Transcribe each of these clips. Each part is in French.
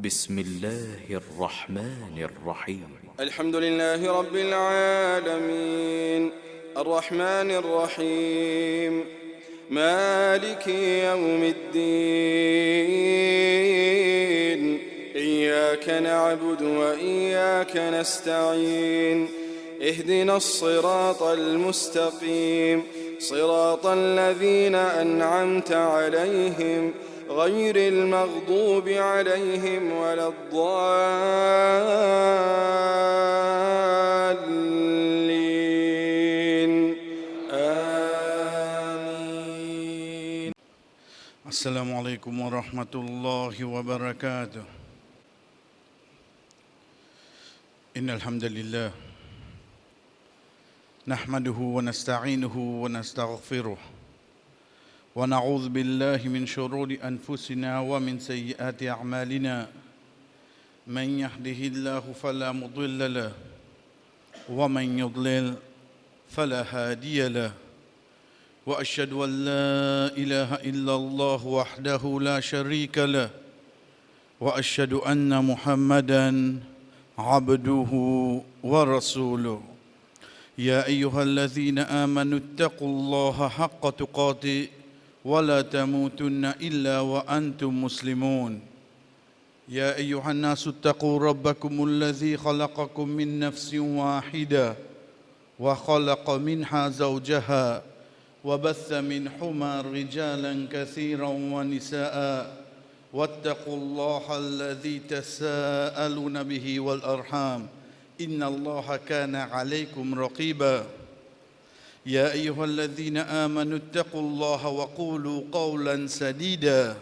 بسم الله الرحمن الرحيم الحمد لله رب العالمين الرحمن الرحيم مالك يوم الدين إياك نعبد وإياك نستعين اهدنا الصراط المستقيم صراط الذين أنعمت عليهم غير المغضوب عليهم ولا الضالين آمين. السلام عليكم ورحمة الله وبركاته. إن الحمد لله نحمده ونستعينه ونستغفره ونعوذ بالله من شرور أنفسنا ومن سيئات أعمالنا من يهده الله فلا مضل له ومن يضلل فلا هادي له وأشهد أن لا إله إلا الله وحده لا شريك له وأشهد أن محمدًا عبده ورسوله يا أيها الذين آمنوا اتقوا الله حق تقاته ولا تموتن إلا وأنتم مسلمون يا أيها الناس اتقوا ربكم الذي خلقكم من نفس واحدة وخلق منها زوجها وبث منهما رجالا كثيرا ونساء واتقوا الله الذي تساءلون به والأرحام إن الله كان عليكم رقيبا يا أيها الذين آمنوا اتقوا الله وقولوا قولا سديدا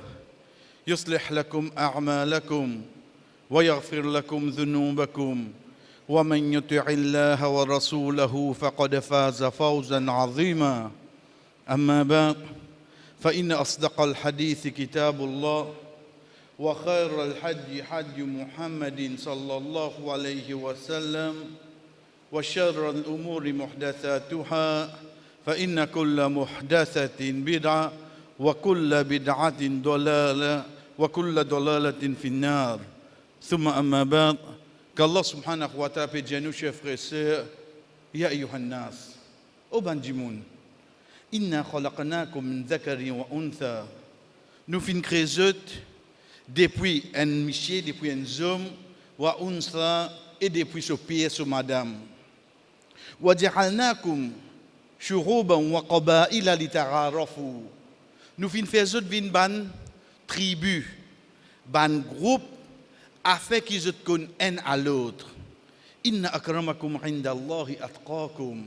يصلح لكم أعمالكم ويغفر لكم ذنوبكم ومن يطع الله ورسوله فقد فاز فوزا عظيما أما بعد فإن أصدق الحديث كتاب الله وخير الحج حج محمد صلى الله عليه وسلم وشر الأمور محدثاتها فإن كل محدثة بدعة وكل بدعة ضلالة وكل ضلالة في النار ثم أما بعد qu'Allah subhanahu wa ta'ala peut dire nous chers frères et sœurs يا أيها الناس au bandimoun inna khalaqnakum min dhakarin wa untha nous fin créé depuis un monsieur, depuis un homme, wa unsa et depuis ce pied, ce madame. Wa ja'alnakum shuruban wa qaba'ila lita'arafu. Nous fin faisons vin ban tribu, ban groupe, afin qu'ils se connaissent un à l'autre. Inna akramakum indallahi atqakum.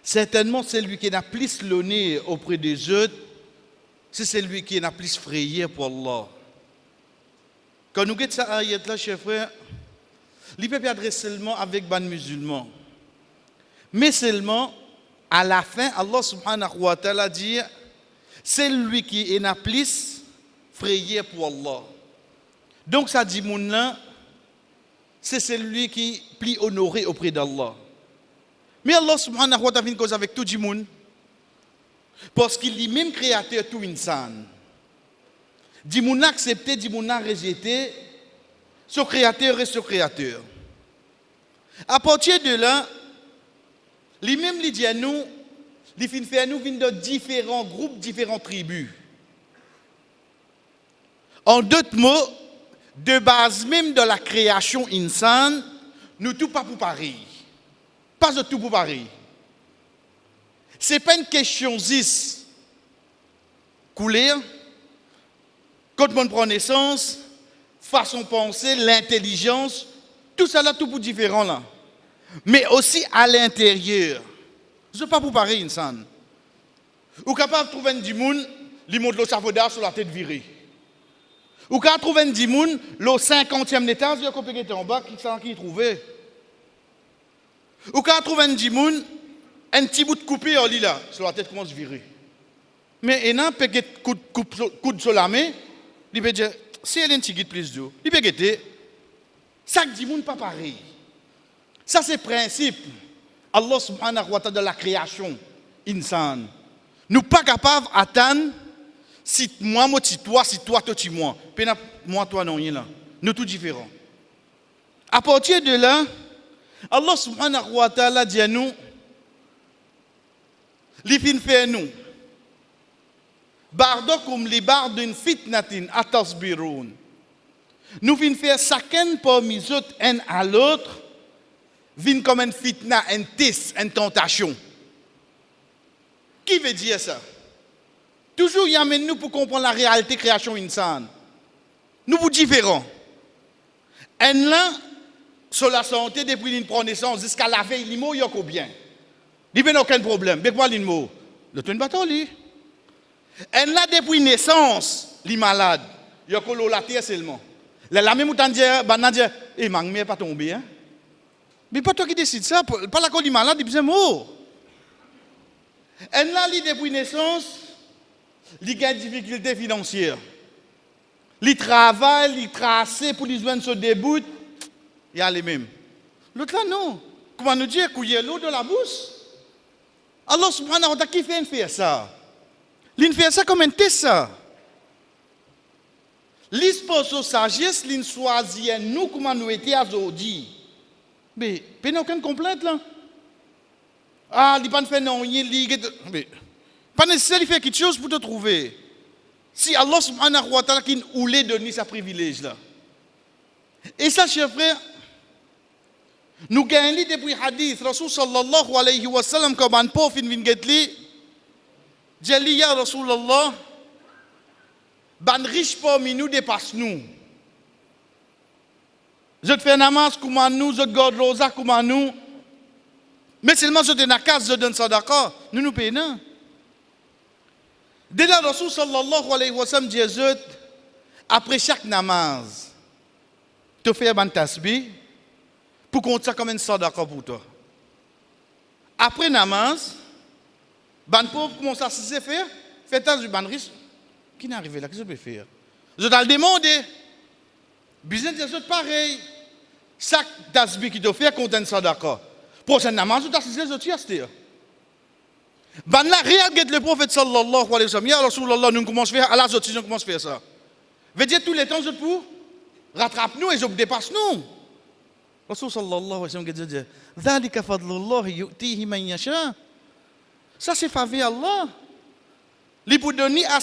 Certainement, celui qui n'a plus l'honneur auprès des autres, c'est celui qui n'a plus frayé pour Allah. Quand nous regardons cette ayat-là, chers frères, il ne peut pas adresser seulement avec les musulmans. Mais seulement, à la fin, Allah subhanahu wa ta'ala dit, c'est lui qui est plus frayé pour Allah. Donc ça dit, c'est celui qui est plus honoré auprès d'Allah. Mais Allah subhanahu wa ta'ala vient cause avec tout le monde. Parce qu'il est même créateur tout insan. Dimoun accepté, dimoun rejeté, ce créateur est ce créateur. À partir de là, lui-même lui dit à nous, il fait à nous de différents groupes, différentes tribus. En d'autres mots, de base même de la création insane, nous tous pas pour pareil. Pas de tout pour pareil. Ce n'est pas une question 10. Couler. Quand on prend naissance, façon de penser, l'intelligence, tout ça là, tout pour différent là. Mais aussi à l'intérieur. Ce n'est pas pour pareil, insan. Ou capable de trouver un dimoun, il monte le chapeau sur la tête virée. Ou capable de trouver un dimoun, le 50e étage, il y a un peu en bas, qui trouvé. Ou capable de trouver un dimoun, un petit bout de coupé en là, sur la tête commence à virer. Mais il y a un peu de coup de sur la main. Il peut dire, si elle a un petit guide plus d'eau, il peut guetter. Ça dit, monde pas pareil. Ça, c'est le principe. Allah subhanahu wa ta'ala de la création, insan. Nous pas capables d'attendre si moi, si toi, toi, moi. Moi, toi, non, là. Nous tous différents. À partir de là, Allah subhanahu wa ta'ala dit à nous, li fin fait nous. Bardokum li bardun fitnatin atasbirun. Nous fin faire chacun parmi les autres un à l'autre, vin comme une fitna, un test, une tentation. Qui veut dire ça? Toujours y amène nous pour comprendre la réalité création insane. Nous vous différents. Un là, sur la santé, depuis une prend naissance jusqu'à la veille, l'imo, il y a combien? Il n'y a aucun problème. Mais quoi l'imo? Le ton bâton, lui. Un là, depuis naissance, il est malade. Il y a que la terre seulement. La même temps, il ne pas tomber. Hein? Mais pas toi qui décide ça. Pas la cause du malade, il est mort. Un là, depuis naissance, il a des difficultés financières. Il travaille, il trace pour les jeunes se déboutent. Il y a les mêmes. L'autre là, non. Comment nous dire qu'il y a l'eau de la bouche? Allah subhanahu wa ta'ala, qui fait faire ça? Il fait ça comme un test, ça. Il se pose aux sagesse, il choisit nous comment nous étions aujourd'hui. Mais, il n'y a aucune complainte là. Ah, il n'y a pas de fait non, mais pas nécessaire de faire quelque chose pour te trouver. Si Allah subhanahu wa ta'ala qui nous l'a donné ce privilège là. Et ça, chers frères, nous gagnons depuis hadith, Rasul sallallahu alayhi wa sallam, comme un pauvre fin vingetli, Jali ya Rasulallah, ban riche parmi nous dépasse nous. Je te fais namaz comme nous, je te garde rosa comme nous. Mais seulement je te nakaz, je donne sadaqa, nous nous payons. Dès là, Rasul sallallahu alayhi wa sallam dit, après chaque namaz, te fais un tasbih, pour compter ça comme une sadaqa pour toi. Après namaz, ban pauvre commence à se faire, fait tas du ban riche. Qui n'est arrivé là, qu'est-ce que je peux faire? Je t'ai demandé. Business des autres pareil. Chaque tasbih qui te fait compte une sadaqa. Prochaine namaz, tu as cessé les autres yastir. Ban là, regarde le prophète sallallahu alayhi wa sallam. Ya Rasulallah, nous commençons à faire, à la autres, nous commençons à faire ça. Veut dire tous les temps, je pour rattrape-nous et je dépasse nous. Rasul sallallahu alayhi wa sallam dit Dhalika fadlullah yu'tihi man yasha. Ça c'est faveur Allah. Il peut donner à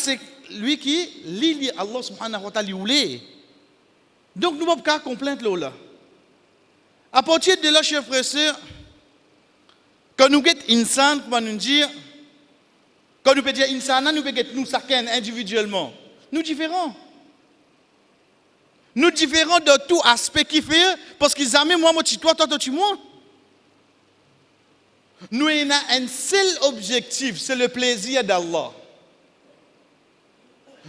lui qui lit Allah subhanahu wa ta'ala voulait. Donc nous ne pouvons pas complaindre là. À partir de là, chers frères et sœurs, quand nous sommes insan, comment nous dire, quand nous pouvons dire insan, nous pouvons nous chacun individuellement. Nous différents. Nous différents de tout aspect qui fait, parce qu'ils amènent moi, toi, tu moi. Nous avons un seul objectif, c'est le plaisir d'Allah.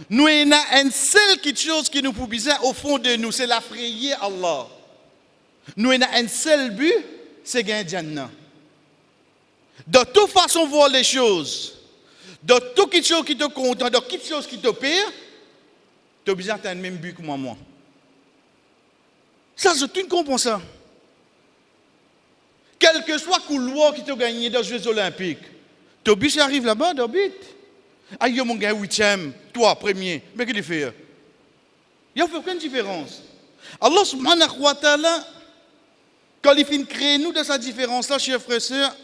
Nous avons un seul quelque chose qui nous pousse au fond de nous, c'est la prière Allah. Nous avons un seul but, c'est gagner Jannah. De toute façon, voir les choses, de tout quelque chose qui te content, de quelque chose qui te pire, tu as besoin d'un même but que moi. Ça, tu ne comprends ça. Quel que soit le couloir qui t'a gagné dans les Jeux Olympiques, tu bis arrive là-bas, tu bit. Aïe, mon gars, 8e, toi, premier. Mais qu'est-ce qu'il fait? Il n'y a aucune différence. Allah subhanahu wa ta'ala, quand il finit de créer nous de cette différence-là, chers frères et sœurs,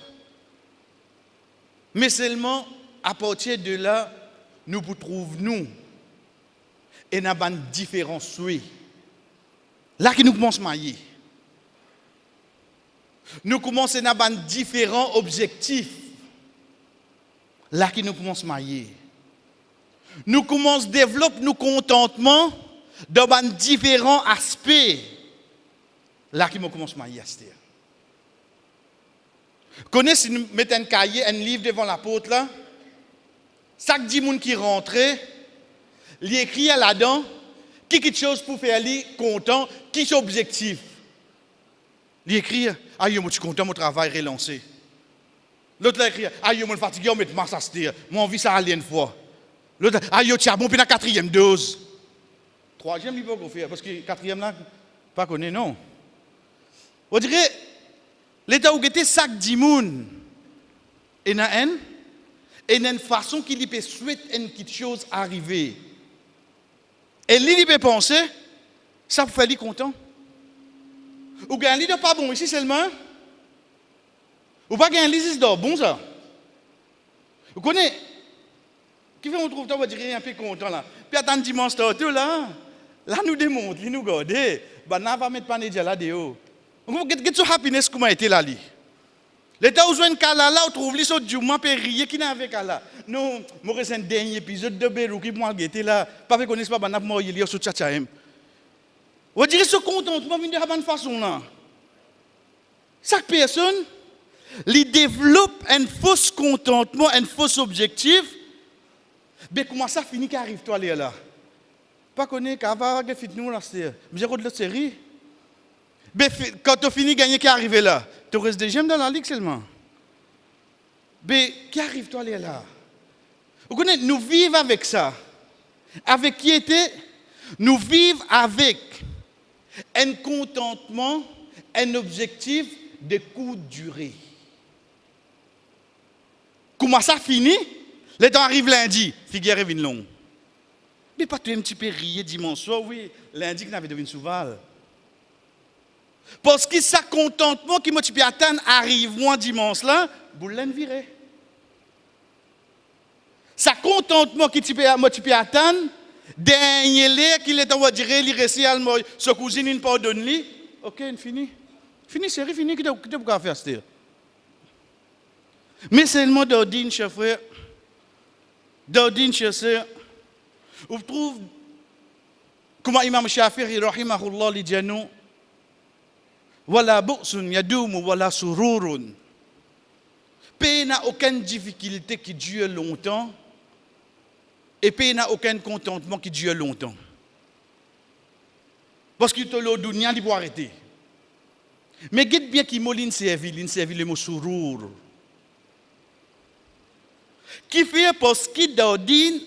mais seulement à partir de là, nous vous trouvons nous. Et nous avons une différence, oui. Là qui nous commence à mailler. Nous commençons à avoir différents objectifs. Là qui nous commence à mailler. Nous commençons à développer nos contentements dans différents aspects. Là qui nous commence à mailler. Connaissez, si nous mettons un cahier, un livre devant la porte là, chaque 10 personnes qui rentrent, il écrit là-dedans, quelque chose pour faire lui content, qui est objectif. Il écrit, aïe, je suis content, mon travail est relancé. L'autre écrit, aïe, je suis fatigué, je vais m'assister. Moi, envie ça aller une fois. L'autre, aïe, tu as bon, puis la 4e dose. 3e, il ne peut pas faire, parce que 4e là, pas connu, non. On dirait, l'État où était chaque 10 personnes, et il y a une façon qu'il peut souhaiter une petite chose arriver. Et lui, il peut penser, Ça vous fait lui content. Ou gagne un leader pas bon ici seulement. Ou pas gagne un leader bon ça. Vous connaissez qui fait on trouve on va dire un peu content là. Puis attendre dimanche tout là. Là nous démontre, nous garder. Bah n'a pas mettre pas déjà là dehors. On get so happiness comment était là li. L'état où joint kala là on trouve les autres du mois périer qui n'a avec kala. Non, moi c'est un dernier épisode de Bérou qui moi était là, pas connaître pas banap moi il y a sur tchatchaem. On dirait ce contentement vient de la bonne façon là. Chaque personne lui développe un faux contentement, un faux objectif. Mais comment ça finit qu'arrive toi là? Pas connaître qu'avant que fit nous là c'est. Mais j'ai regardé l'autre série. Mais quand tu finis gagner qui arrive là, tu restes deuxième dans la ligue seulement. Mais qui arrive toi là? Vous connaissez, nous vivons avec ça. Avec qui était? Nous vivons avec un contentement, un objectif de courte durée. Comment ça finit? Le temps arrive lundi, figure est long. Mais pas tout un petit peu rire dimanche soir, oui, lundi qui n'avait devenu souvent. Parce que ça contentement qui m'a tu peux attendre arrive moi dimanche là, vous l'en virez. Ça contentement qui tu peux attendre, dernier l'air qu'il est on va dire il reste allemand, sa cousine il pardonne lui. OK, fini. Fini série fini qui tu peux faire ça. Mais seulement d'ordine chef frère. D'ordine chef sœur. On trouve comment Imam Shafi'i rahimahullah li dit nous wala bu'sun yadumu wala sururun. Paix n'a aucune difficulté qui dure longtemps et paix n'a aucun contentement qui dure longtemps. Parce que tout le dunya il peut arrêter. Mais guette bien qui moline servi le mot surur. Qui fait parce qu'il d'ordine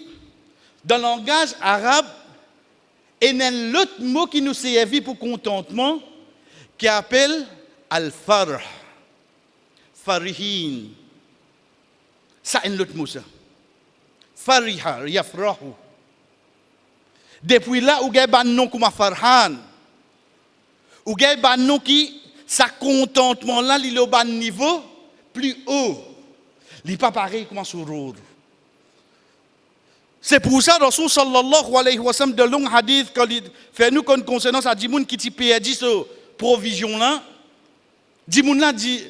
dans le langage arabe et dans l'autre mot qui nous servi pour contentement qui appelle al-farh. Farihin. Ça est l'autre mot ça. Fariha, yafrahu. Depuis là, où il y a un nom comme Farhan, où il y a un nom qui, sa contentement là, il est au niveau plus haut. Il n'est pas pareil comme un surur. C'est pour ça, Rasul sallallahu alayhi wa sallam, de longs hadiths, quand il fait nous qu'on concernant ça, dit moun qui t'y perdu cette provision là, dit moun là dit,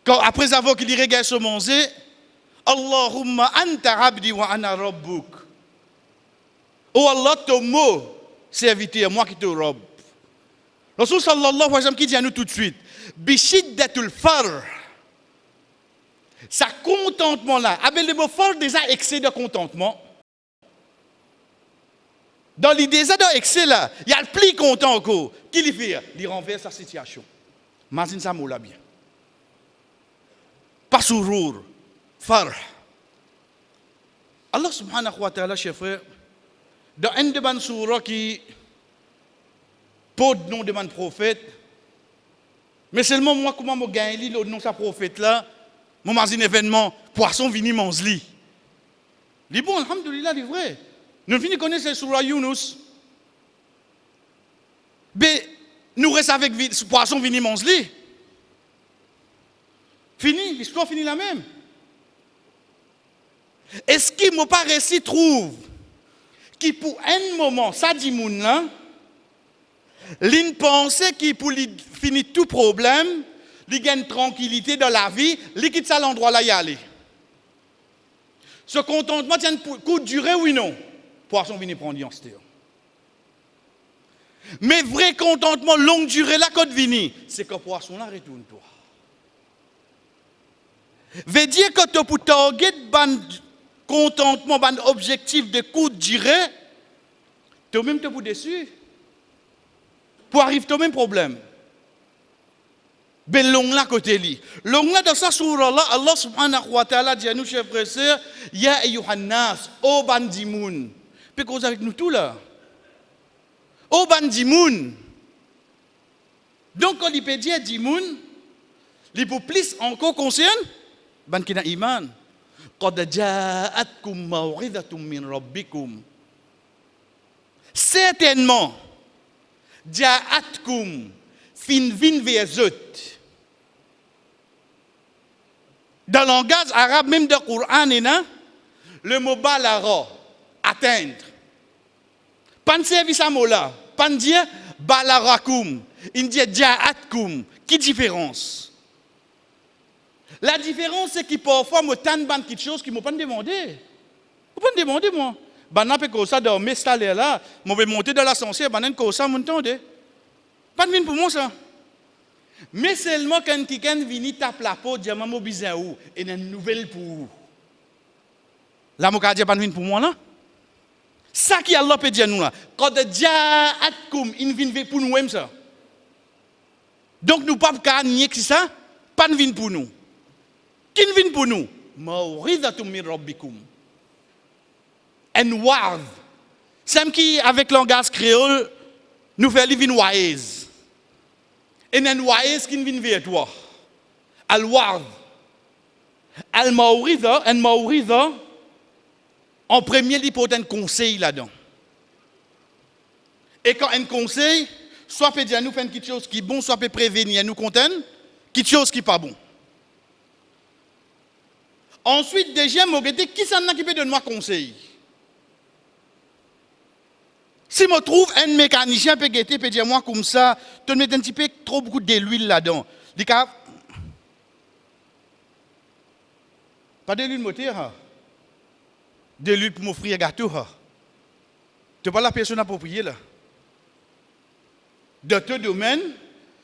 après avoir qu'il regarde ce manger, Allahumma anta abdi wa ana rabbuk. Oh Allah, ton mot, serviteur, moi qui te robe. Rasul sallallahu alayhi wa sallam qui dit à nous tout de suite, bishiddatul farh. Ça contentement là, avec le mot fort déjà excès de contentement. Dans l'idée de excès là, il y a le plus content encore. Qui lui fait? Il renverse sa situation. Imagine ça mot là bien. Pas surur, farh. Allah subhanahu wa ta'ala, chers frères, dans un de mes surahs qui porte le nom de mon prophète, mais seulement moi, comment je gagne le nom de sa prophète là, mon un événement, poisson vini manzli. Il bon, alhamdoulilah, c'est vrai. Nous finissons de connaître surah Yunus. Mais nous restons avec poisson vini manzli. Fini, l'histoire finit la même. Est-ce qu'il m'a pas réussi trouve qui pour un moment, ça dit moun là, l'une pensée qui pour finir tout problème, il gagne tranquillité dans la vie, il quitte ça l'endroit là y aller. Ce contentement tient coup de durée oui non. Poisson vient prendre en stéo. Mais vrai contentement longue durée là quand vini, c'est que poisson là retourne toi. Veut dire que tu pour target ban contentement ban objectif de coup de durée, tu même te pour dessus. Pour arriver au même problème. Ben long là côté li. Long là dans sa sourate là, Allah subhanahu wa ta'ala dit à nous chers frères et sœurs, ya ayyuhan nas, o bandimoun. Puis cause avec nous tout là. O bandimoun. Donc quand il peut dire dimoun, il peut plus encore concerne ban qui n'a iman. Qad ja'atkum maw'idhatum min rabbikum. Certainement Ja'atkum fin vin verzut. Dans le langage arabe, même dans le Coran, le mot balara, atteindre. Pas de service à mot là. Pas de dire balarakum. Il dit ja'atkum. Quelle différence? La différence, c'est que parfois, je tente quelque chose qui ne m'a pas demandé. Je ne pas demander, moi. Je ne peux pas ça dans mes salaires là. Je vais monter dans l'ascenseur, je ne peux pas ça, je ne pas de pour moi ça. Mais seulement quand quelqu'un vient taper la porte, je vais besoin où et une nouvelle pour vous. Là, je ne dis pas pour moi là. Ça qui Allah peut dire nous là. Quand ja'atkum, il vient pour nous même ça. Donc nous ne pouvons pas nier que ça, pas de vin pour nous. Qui vient pour nous? Mawridatum min rabbikum. En wa'd. C'est qui avec le langage créole nous fait les vin wa'ez. Et un wa'ez qui vient vers toi. Al wa'd. Al mawrida, en mawrida en premier il faut un conseil là-dedans. Et quand un conseil soit peut dire nous faire quelque chose qui est bon, soit peut prévenir nous content quelque chose qui n'est pas bon. Ensuite, deuxième, qui s'en a qui peut donner moi conseil? Si je trouve un mécanicien peut dire moi comme ça, tu mets un petit peu trop beaucoup de l'huile là-dedans. Dis pas de l'huile moteur, de l'huile pour m'offrir un gâteau. Tu n'es pas la personne appropriée là. Dans ton domaine,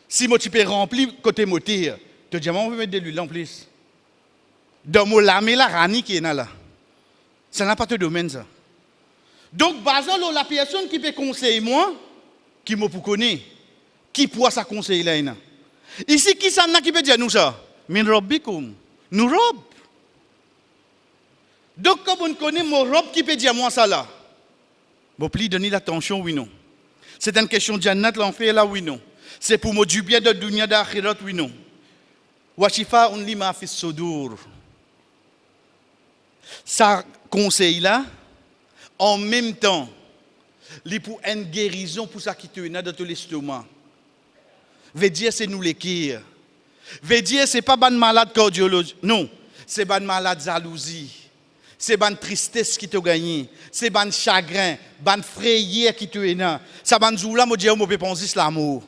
si tu peux remplir côté moteur, tu dis moi on veut mettre de l'huile en plus. Dans mon lamé la rani qui est là. Ça n'a pas de domaine ça. Donc, basant la personne qui peut conseiller moi, qui me connaît, qui pourra ça conseiller là. Ici, qui s'en a qui peut dire nous ça? Min rabbikum. Nous rob. Donc, comme on connaît mon rob qui peut dire moi ça là. Bon, pli donner l'attention, oui non. C'est une question de jannat, l'enfer là, oui non. C'est pour moi du bien de dunya d'akhirat, oui non. Wa shifa un lima fis sudur. Ça conseil là, en même temps, il pour une guérison pour ça qui te est dans tout l'estomac. Veut dire c'est nous les qui. Veut dire c'est pas ban malade cardiologie. Non, c'est ban malade jalousie. C'est ban tristesse qui te gagne. C'est ban chagrin, ban frayeur qui te est là. Ça ban zoula mo dire mo peut penser l'amour.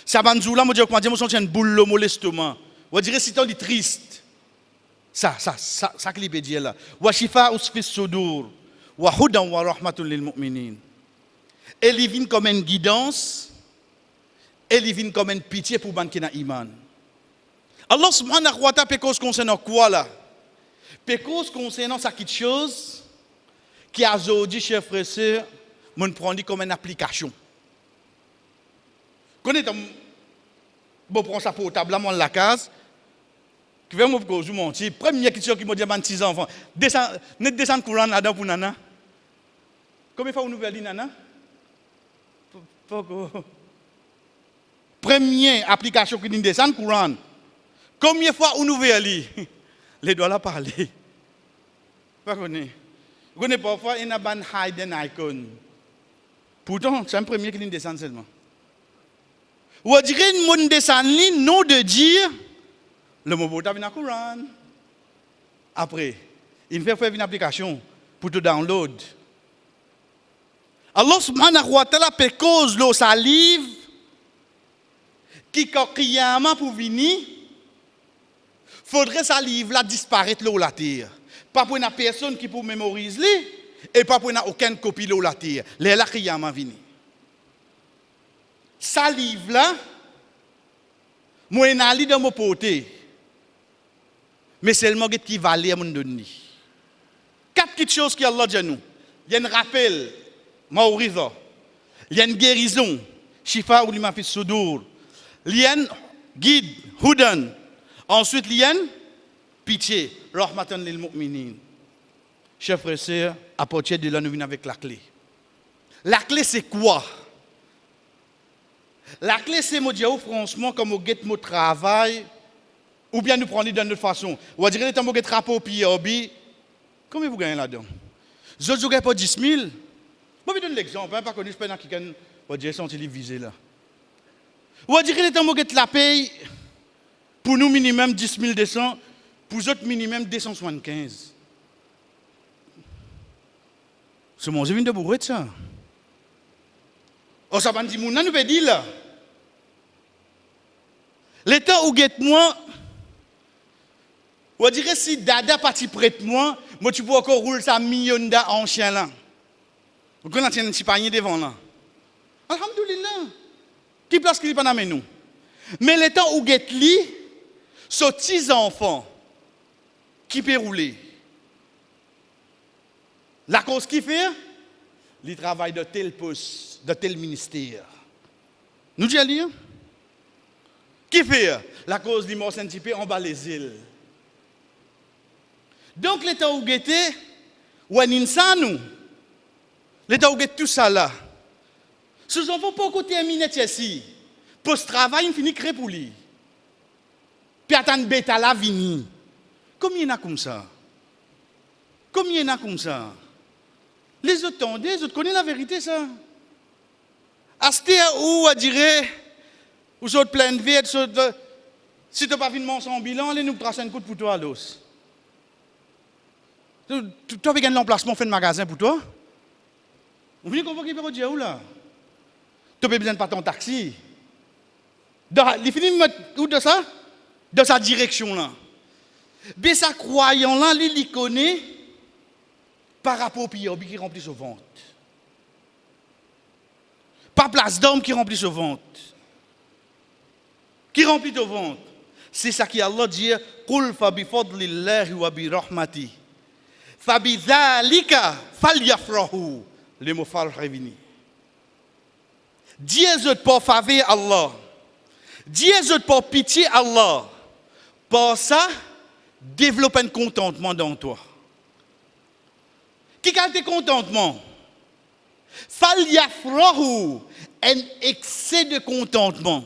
Ça ban zoula mo dire comment dire mo sentir une boule dans l'estomac. On dirait si tu es triste. Ça qui peut dire là. Wa shifa usfis sudur wa hudan wa rahmatun lil mu'minin. Elle vient comme une guidance, elle vient comme une pitié pour ban qui na iman. Allah subhanahu wa ta'ala pécose concernant quoi là? Pécose concernant ça quelque chose qui a aujourd'hui chers frères et sœurs, mon prend comme une application. Connais bon prend ça portable là mon la case. Qui veut me vous mentir. Première question qui m'a dit à 6 enfants. Descendre courant là-dedans pour Nana. Combien de fois vous nous dit Nana? Première application qui dit descendre courant. Combien de fois vous nous dit? Les doigts là parler. Pas connaître. Vous connaissez parfois il y a un hidden icon. Pourtant, c'est un premier qui dit descendre seulement. Vous direz une monde descendre non de dire. Le mot portable vient à Courant. Après, il fait faire une application pour te download. Allah subhanahu wa ta'ala peut cause l'eau salive qui quand Qiyamah pour venir, faudrait salive là disparaître l'eau la terre. Pas pour une personne qui peut mémoriser et pas pour aucune copie l'eau la terre. Là Qiyamah venir. Salive là, moi n'allais dans mon poté. Mais seulement qui valait à mon donner. 4 petites choses qui Allah dit à nous. Il y a un rappel, Mauriza. Il y a une guérison, Shifa ou lima fis sudur. Il y a un guide, Hudan. Ensuite, il y a une pitié, Rahmatan lil mu'minin. Chers frères et sœurs, à partir de là, nous venons avec la clé. La clé, c'est quoi? La clé, c'est, moi, dire franchement, comme on guette mon travail. Ou bien nous prendre d'une autre façon. Ou dire que vous avez un rapport puis combien vous gagnez là-dedans? Je ne gagne pas 10 000. Je vais vous donner l'exemple. Pas connu, je ne sais pas qui va dire son visé là. Ou à dire que l'État moquette la paye pour nous minimum 10 200, pour les autres minimum 275. C'est mon vient de bourrer de ça. Oh, ça va dire, nous peut dire là. L'État ou guette moi, ou dirait si Dada parti prête moi tu peux encore rouler ça million en chien là. Vous connaissez un petit panier devant là. Alhamdoulilah. Qui place qu'il pas dans nous. Mais l'État ou guette li, so 10 enfants qui peut rouler. La cause qui fait, il travaille de tel poste, de tel ministère. Nous disons lire. Qui fait? La cause du mort saint en bas les îles. Donc l'État ou guette, ou un insano, l'État ou guette tout ça là. Ce enfants pas côté terminer ici. Post travail, il finit créer pour lui. Puis attendre bêta la vini. Combien il y en a comme ça? Combien il y en a comme ça? Les autres tendent, les autres connaissent la vérité ça. Acheter ou à dire, ou autres plein de vie, si tu n'as pas vu de mon bilan, allez nous tracer un coup pour toi à l'os. Tu as gagné l'emplacement, fait un magasin pour toi? Vous venez comprendre qu'il peut dire où là? Tu n'as pas besoin de pas ton taxi. Il finit où de ça? De sa direction là. Mais sa croyant là, il connaît par rapport au pire qui remplit ce ventre. Pas place d'homme qui remplit ce ventre. Qui remplit ton ventre. C'est ça qui Allah dit Qul fa bi fadlillahi wa bi rahmati. Fa bi dhalika falyafrahu. Le mot farhavini. Dieu pour faveur Allah. Dieu pour pitié Allah. Pour ça, développe un contentement dans toi. Qui a tes contentement? Falyafrahu. Un excès de contentement.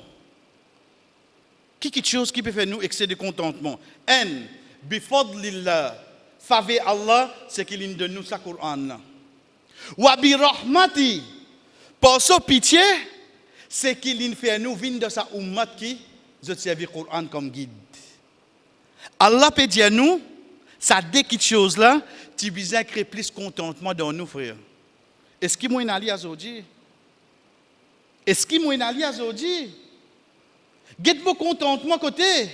Qui quelque chose qui peut faire nous excès de contentement? Un, bifadlillah. Faveur Allah, c'est qu'il donne nous sa Coran. Wa bi rahmati. Pour sa pitié, c'est qu'il fait nous venir de sa ummat qui je servi le Coran comme guide. Allah peut dire nous, ça dit quelque chose là, tu besoin de créer plus de contentement dans nous, frères. Est-ce qu'il m'a allé à Zodi? Est-ce qu'il m'a allé à Zodi? Get mon contentement côté.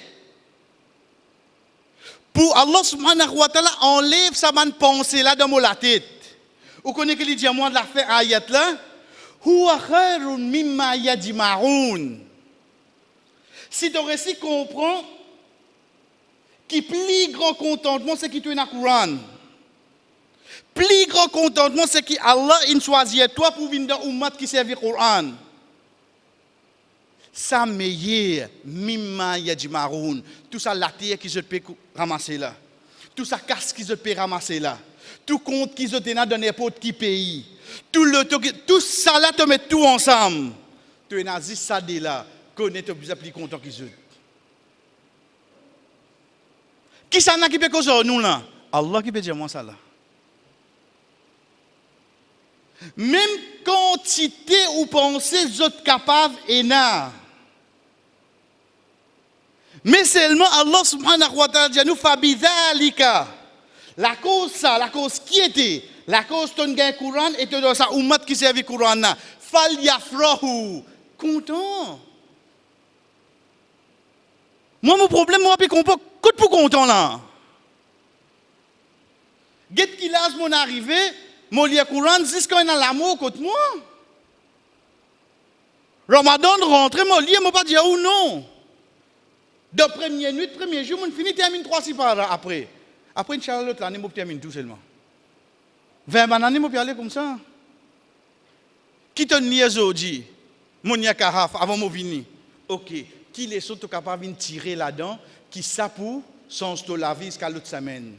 Pour Allah subhanahu wa ta'ala, enlève sa bonne pensée là dans la tête. Vous connaissez que les diamants de la fin ayat là? Huwa khairun mimma yajma'un. Si tu réussis comprends, qui plus grand contentement, c'est qui tu es dans le Coran. Plus grand contentement, c'est qui Allah il choisit toi pour venir dans l'ummat qui servent le Coran. Ça meilleur, mimma yajma'un. Tout ça la terre qui je peux ramasser là. Tout ça casse qui je peux ramasser là. Tout compte qui je te dans n'importe quel pays. Tout ça là te met tout ensemble. Tu es nazi ça de là. Connais tu plus content qu'ils je. Qui ça n'a qui peut causer nous là? Allah qui peut dire moi ça là. Même quantité ou pensée autres capables et na. Mais seulement Allah subhanahu wa ta'ala dit nous fabidhalika. La cause ça, la cause qui était, la cause ton gain Coran et de sa ummat qui servi Coran na. Fal yafrahu. Content. Moi mon problème moi puis qu'on peut coûte pour content là. Get qui lâche mon arrivée, mon lire Coran jusqu'à dans l'amour contre moi. Ramadan rentre mon lire moi pas dire ou non. De première nuit, premier jour, on finit termine 3-6 par après. Après Inch'Allah l'autre l'année on termine tout seulement. 20 bananes on peut aller comme ça. Qui te nie aujourd'hui? Mon nia kahaf avant mon vini. OK, qui les sont capables de tirer là-dedans qui ça pour sans se laver jusqu'à l'autre semaine.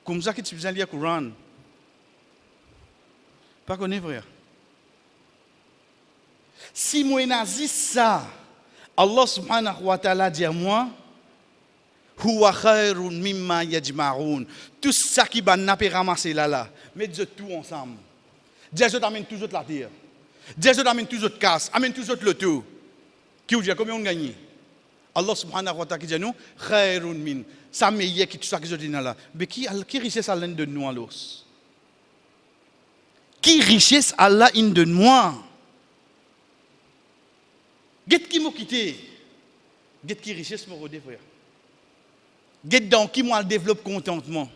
Comme ça que tu besoin lire Coran. Pas connaître frère. Si moi nazi ça Allah subhanahu wa ta'ala dit à moi huwa khairun mimma yajma'un. Tout ça qui va n'a pas ramasser là. Mettez tout ensemble. Dieu t'amène toujours la terre. Des autres amènent tous autres casse, amènent tous autres loto. Qui vous dit combien on gagne? Allah subhanahu wa ta'ala qui dit nous, khairun min. Ça meilleur qui tout ça qui je dis là. Mais qui richesse Allah de nous alors? Qui richesse Allah in de moi? Get qui m'a quitté? Get qui richesse m'a rodé frère? Get dans qui moi développe contentement?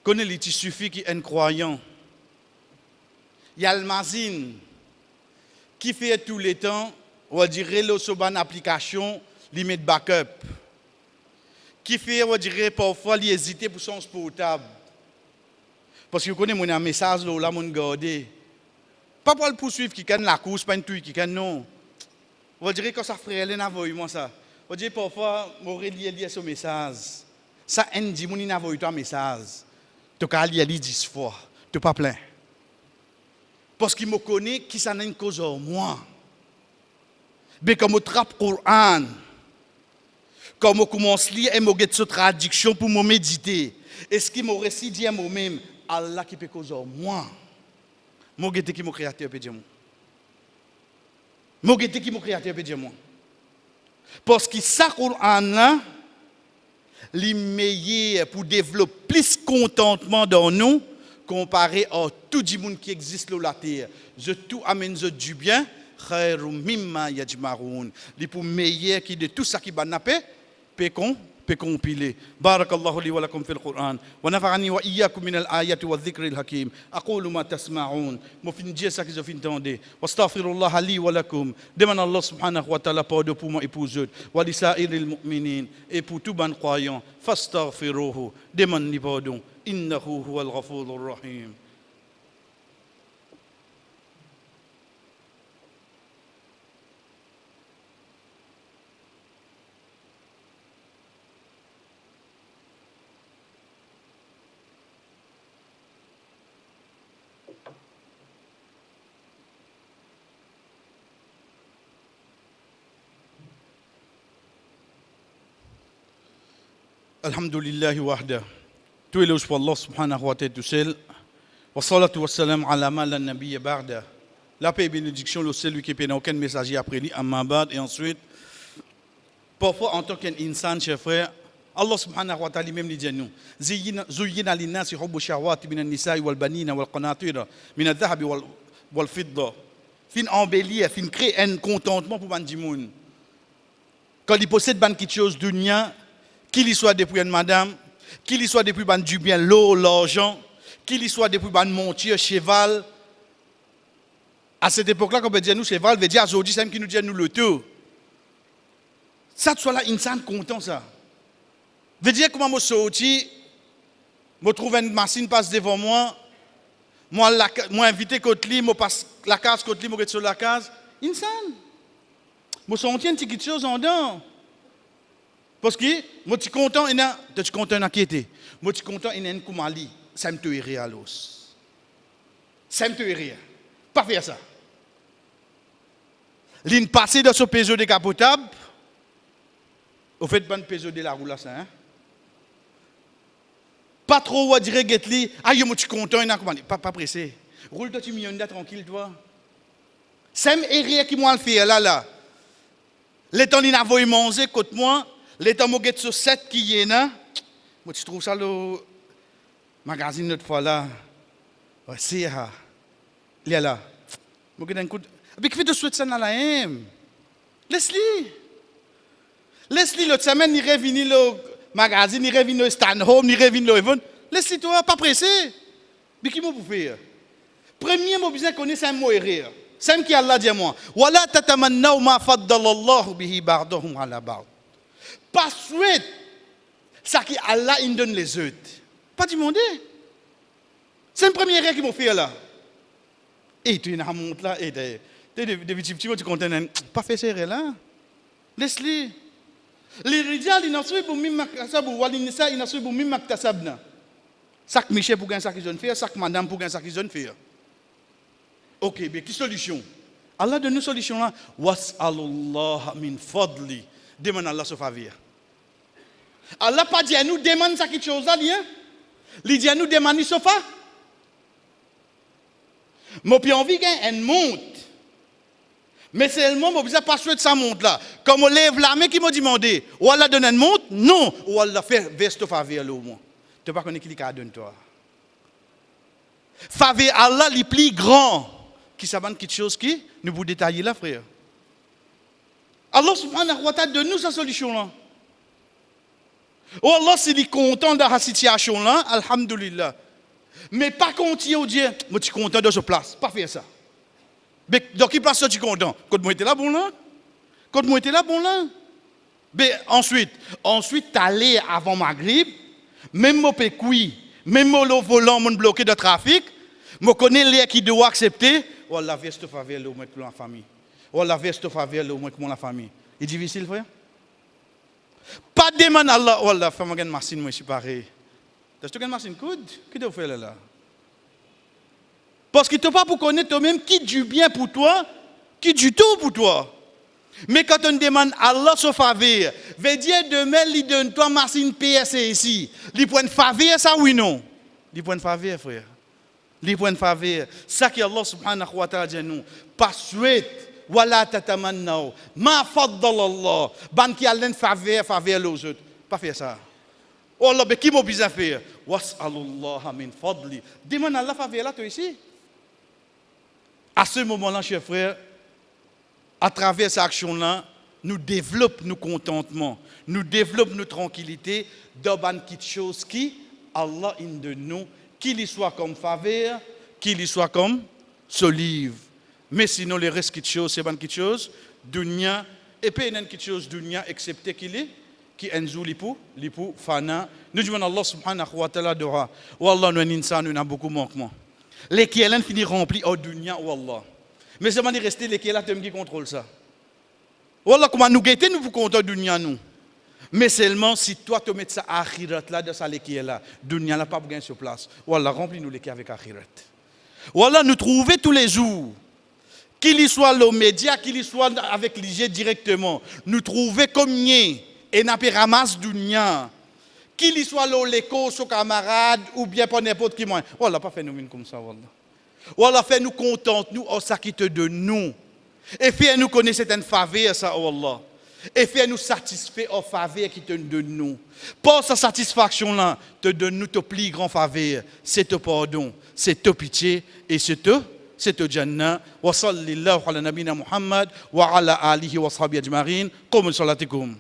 Connais il suffit qui est croyant. Il y a le mazine qui fait tous les temps, on va dire le soban application, il met backup. Qui fait on dirait parfois il hésiter pour son portable. Parce que vous connaissez mon message là mon garder. Pas pour le poursuivre qui gagne la course, pas une touille qui gagne non. On va dire que ça frère elle n'envoie moi ça. On dit parfois Aurélie lit ce message. Ça dit mon n'envoie toi message. Tu as lire 10 fois, tu pas plein. Parce qu'il me connaît qui ça n'a une cause en moi. Mais comme on trappe Coran, comme on commence à lire et on get cette traduction pour me méditer, est-ce qu'il m'a récit dit à moi-même Allah qui peut causer en moi? Moi qui mon créateur peut dire moi. Moi qui mon créateur peut dire moi. Parce que ça Coran là, les meilleurs pour développer plus contentement dans nous comparé à tout le monde qui existe sur la terre. Je tout amène du bien, khairum mimma yajma'un. Les pour meilleur qui de tout ça qui va napper, peut compiler. Barakallahu li wa lakum fil Qur'an wa nafa'ani wa iyyakum min al-ayati wa dhikril hakim. Aqulu ma tasma'un. Mo fin dire ça que je fin entendre. Wastaghfirullah li wa lakum. Demande Allah subhanahu wa ta'ala pardon pour moi et pour eux. Wa li sa'iril mu'minin et pour tout ban croyant. Fastaghfiruhu. Demande ni pardon. Innahu huwal ghafurur rahim. Alhamdulillah wahda. Tout éloge pour Allah subhanahu wa ta'ala tout seul. Wa salatu wa salam ala ma la nabiyya ba'da. La paix et bénédiction, le celui qui n'a aucun messager après lui, amma ba'd. Et ensuite, parfois en tant qu'insan, chers frères, Allah subhanahu wa ta'ala même dit nous, zuyyina linnasi hubbu shahawati minan nisa'i wal banina wal qanatira min adh-dhahabi wal fidda. Fin embellir, fin créer un contentement pour bandi moun. Quand il possède ban quelque chose dunya, qu'il y soit depuis une madame, qu'il y soit depuis ban du bien, l'eau, l'argent, qu'il y soit depuis ban monture, cheval. À cette époque-là, quand on peut dire nous cheval, on veut dire aujourd'hui, c'est qui nous dit nous le tout. Ça, tu sois là, insan content, ça. Veut dire comment moi sorti, moi trouve une machine passe devant moi, moi invité Kotli, moi passe la case Kotli, moi sur la case, insan. Moi senti une petite chose en dedans. Parce que moi je suis content et je suis content d'inquiéter. Moi je suis content et un kumali, ça me tuerait rire à l'os. Ça me tuerait rire. Pas faire ça. L'ine passée dans ce Peugeot décapotable, au fait ban Peugeot de la roue là ça hein. Pas trop, on dirait, get-li, ah, je suis content, pas pressé. Roule-toi, tu millions de tranquille, toi. C'est un rien qui m'a le fait, là. Les temps, il a voulu manger, côté moi, les temps, je sur 7 qui est là. Moi, tu trouves ça, le magazine, notre fois, là. C'est ça. Il est là. Moi, je un coup de. Mais qui fait de suite ça, là, Laisse-le. Laisse-le, l'autre semaine, il revient, le magazine, il revient au Stanhome, il revient au Evon. Laisse-le toi, pas pressé. Mais qui m'a pour faire? Premier mot besoin connaître c'est un mot rire. C'est ce qui Allah dit à moi. Wala tatamannaw ma faddalallahu bihi ba'dahum ala ba'd. Pas souhaite ça qui Allah il donne les autres. Pas demander. C'est le premier rire qui m'a fait là. Et tu n'as monte là et des petits tu content pas faire ces rires là. Laisse-le. للرجال نصيب مما اكتسبوا وللنساء نصيب مما اكتسبنا. Chaque Michel pour gagner ça qu'ils ont fait, chaque madame pour gagner ça qu'ils ont fait. OK, mais quelle solution? Allah donne une solution là. Was'alullah min fadli. Demande Allah sa faveur. Allah pas dit à nous demande ça quelque chose là, il dit à nous demande sa faveur. Moi, puis envie qu'elle monte. Mais seulement, moi, besoin pas souhaiter ça monte là. Comme on lève la main qui m'a demandé, ou Allah donne une monte, non, ou Allah fait veste faveur là au moins. Tu ne sais pas connaître qui donne toi. Faveur Allah, les plus grand. Qui savent quelque chose qui nous vous détailler là, frère. Allah subhanahu wa ta'ala donne nous sa solution là. Oh Allah, s'il est content de la situation là, alhamdulillah. Mais pas continuer à dire, moi je suis content de ce place. Pas faire ça. Mais dans quelle place tu es content? Quand moi j'étais là, bon là? Quand moi j'étais là, bon là? Mais ensuite, t'allais avant Maghrib, même moi pécoui, même moi le volant, mon bloqué de trafic, moi connais les qui doivent accepter. Oh la veste faveur le moins que la famille. Oh la veste faveur le moins que la famille. C'est difficile, frère? Pas de demande à Allah. Oh Allah, fais-moi une machine, moi je suis pareil. T'as acheté une machine coude? Qui doit faire là? Parce qu'il ne t'a pas pour connaître toi-même qui du bien pour toi, qui du tout pour toi. Mais quand on demande à Allah son faveur, veut dire demain, il donne toi une machine PSC ici. Il prend une faveur, ça oui non? Il prend une faveur, frère. Il prend une faveur. Ça qui Allah subhanahu wa ta'ala dit nous. Pas souhaite. Wala tatamannaw. Ma faddal Allah. Ban qui a une faveur aux autres. Pas faire ça. Oh Allah, mais qui m'a besoin faire? Was'alullah min fadli. Demande à Allah faveur là, toi ici. À ce moment-là, chers frères, à travers cette action-là, nous développons nos contentements, nous développons nos tranquillités dans quelque chose qui, Allah in de nous, qu'il y soit comme faveur, qu'il y soit comme solive. Mais sinon, le reste de choses, c'est quelque chose, dunya, et puis il y a quelque chose dunya, excepté qu'il est, qui est l'ipou, fana. Nous disons Allah subhanahu wa ta'ala dora. Wallah, nous avons beaucoup de manquements. Les qui est finit rempli au dunya ou Allah. Mais c'est de rester les qui est là qui contrôle ça. Wallah, comment nous guetter nous pour contrôler dunya nous. Mais seulement si toi tu mets ça à akhirat là de ça les qui est là, dunya là pas pour gagner sur place. Wallah, remplis-nous les qui avec akhirat. Wallah, nous trouver tous les jours. Qu'il y soit le média, qu'il y soit avec l'IG directement, nous trouver comme niais et n'a pas ramasse dunya. Qu'il y soit l'écho, son camarade, ou bien pas n'importe qui. Wallah, pas fait nous comme ça, Wallah. Wallah, fait nous contente, nous, au ça qui te donne nous. Et fait nous connaître cette faveur, ça, Wallah. Et fait nous satisfait aux faveurs qui te donne nous. Pour sa satisfaction-là, te donne nous ton plus grand faveur. C'est ton pardon, c'est ton pitié, et c'est ton Jannah. Wa sallallahu ala nabina Muhammad, wa ala alihi wa sahbihi ajma'in. Qum salatikum.